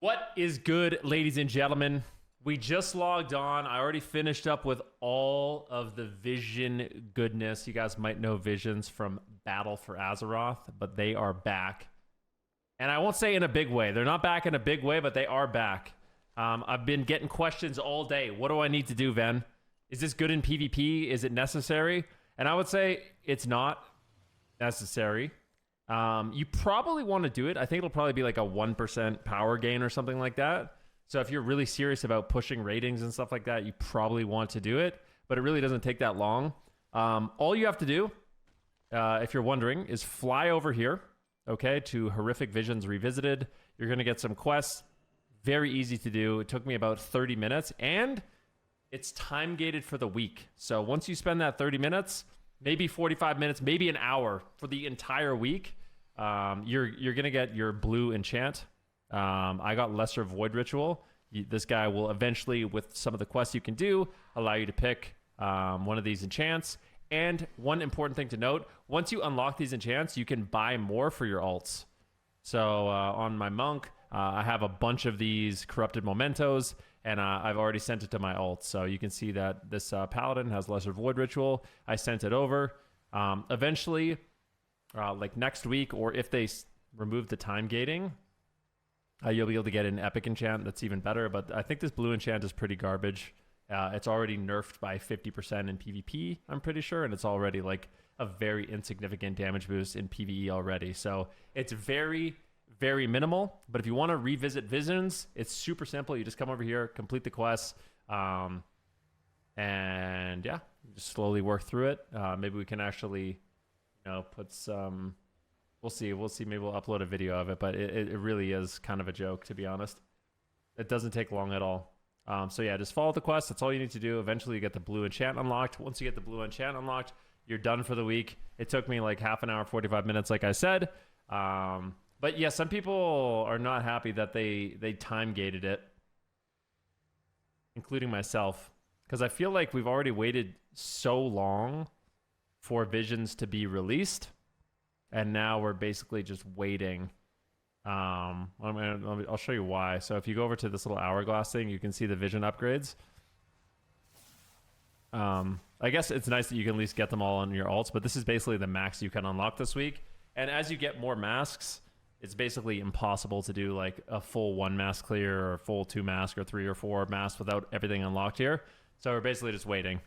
What is good, ladies and gentlemen? We just logged on. I already finished up with all of the vision goodness. You guys might know visions from Battle for Azeroth, but they are back. And I won't say in a big way. They're not back in a big way, but they are back. I've been getting questions all day. What do I need to do, Ven? Is this good in PvP? Is it necessary? And I would say it's not necessary. You probably want to do it. I think it'll probably be like a 1% power gain or something like that. So if you're really serious about pushing ratings and stuff like that, you probably want to do it. But it really doesn't take that long. All you have to do, if you're wondering, is fly over here, okay, to Horrific Visions Revisited. You're going to get some quests. Very easy to do. It took me about 30 minutes. And it's time gated for the week. So once you spend that 30 minutes, maybe 45 minutes, maybe an hour for the entire week, you're gonna get your blue enchant. I got Lesser Void Ritual. This guy will eventually, with some of the quests you can do, allow you to pick one of these enchants. And one important thing to note, once you unlock these enchants, you can buy more for your alts. So on my monk, I have a bunch of these corrupted mementos, and I've already sent it to my alt. So you can see that this paladin has Lesser Void Ritual. I sent it over. Eventually, like next week, or if they remove the time gating, you'll be able to get an epic enchant that's even better. But I think this blue enchant is pretty garbage. It's already nerfed by 50% in PvP, I'm pretty sure, and it's already like a very insignificant damage boost in PvE already. So it's very, very minimal. But if you want to revisit Visions, it's super simple. You just come over here, complete the quests, and yeah, just slowly work through it. Maybe we can actually, put some. We'll see. Maybe we'll upload a video of it, but it really is kind of a joke, to be honest. It doesn't take long at all. So yeah, just follow the quest. That's all you need to do. Eventually, you get the blue enchant unlocked. Once you get the blue enchant unlocked, you're done for the week. It took me like half an hour, 45 minutes, like I said. But yeah, some people are not happy that they time gated it, including myself, because I feel like we've already waited so long for Visions to be released, and now we're basically just waiting. I'll show you why. So if you go over to this little hourglass thing, you can see the vision upgrades. I guess it's nice that you can at least get them all on your alts, but this is basically the max you can unlock this week. And as you get more masks, it's basically impossible to do like a full 1 mask clear or a full 2 mask or 3 or 4 masks without everything unlocked here. So we're basically just waiting.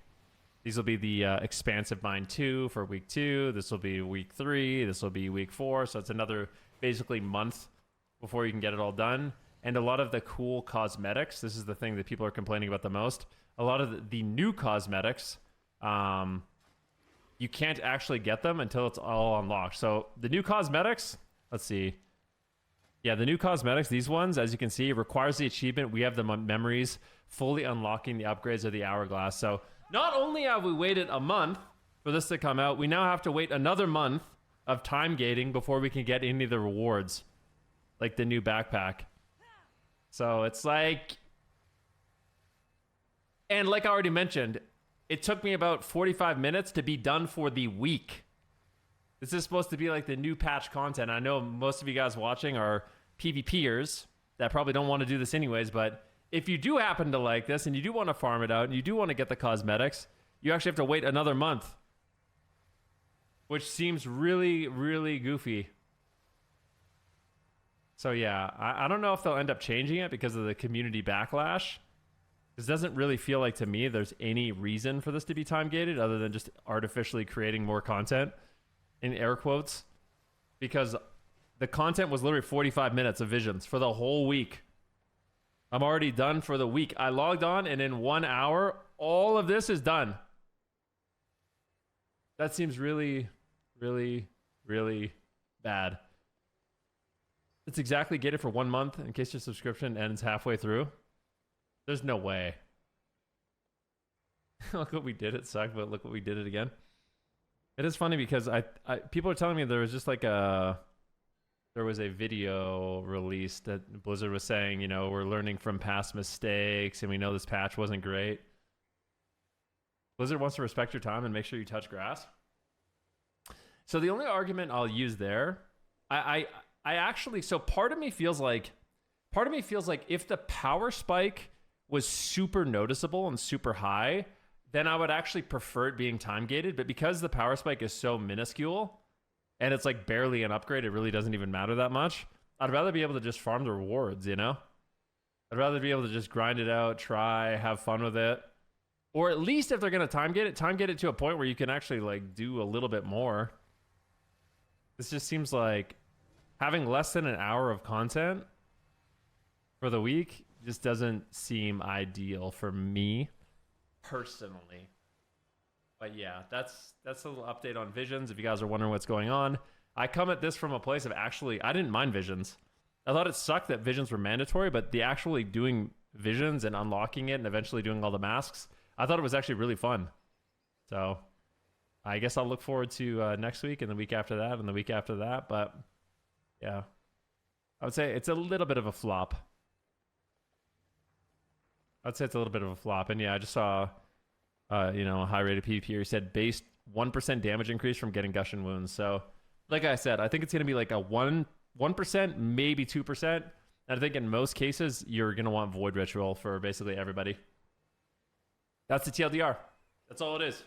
These will be the Expansive Mind 2 for week 2. This will be week 3. This will be week 4. So it's another basically month before you can get it all done. And a lot of the cool cosmetics, this is the thing that people are complaining about the most. A lot of the new cosmetics, you can't actually get them until it's all unlocked. So the new cosmetics, let's see. Yeah, the new cosmetics, these ones, as you can see, requires the achievement. We have the memories fully unlocking the upgrades of the hourglass. So not only have we waited a month for this to come out, we now have to wait another month of time gating before we can get any of the rewards, like the new backpack. So it's like, and like I already mentioned, it took me about 45 minutes to be done for the week. This is supposed to be like the new patch content. I know most of you guys watching are PvPers that probably don't want to do this anyways, but if you do happen to like this and you do want to farm it out and you do want to get the cosmetics, you actually have to wait another month, which seems really, really goofy. So yeah, I don't know if they'll end up changing it because of the community backlash. This doesn't really feel like to me there's any reason for this to be time gated other than just artificially creating more content, in air quotes, because the content was literally 45 minutes of Visions for the whole week. I'm already done for the week. I logged on and in 1 hour, all of this is done. That seems really, really, really bad. It's exactly gated for 1 month in case your subscription ends halfway through. There's no way. Look what we did. It sucked, but look what we did it again. It is funny because people are telling me there was just like there was a video released that Blizzard was saying, we're learning from past mistakes and we know this patch wasn't great. Blizzard wants to respect your time and make sure you touch grass. So the only argument I'll use there, I actually, so part of me feels like part of me feels like if the power spike was super noticeable and super high, then I would actually prefer it being time gated. But because the power spike is so minuscule and it's like barely an upgrade, it really doesn't even matter that much. I'd rather be able to just farm the rewards, you know? I'd rather be able to just grind it out, try, have fun with it. Or at least if they're going to time get it to a point where you can actually like do a little bit more. This just seems like having less than an hour of content for the week just doesn't seem ideal for me personally. But yeah, that's a little update on Visions. If you guys are wondering what's going on, I come at this from a place of actually, I didn't mind Visions. I thought it sucked that Visions were mandatory, but the actually doing Visions and unlocking it and eventually doing all the masks, I thought it was actually really fun. So I guess I'll look forward to next week and the week after that and the week after that. But yeah, I would say it's a little bit of a flop. I'd say it's a little bit of a flop. And yeah, I just saw, a high rated PvPer. He said base 1% damage increase from getting Gushing Wounds. So like I said, I think it's going to be like a 1%, maybe 2%. And I think in most cases, you're going to want Void Ritual for basically everybody. That's the TLDR. That's all it is.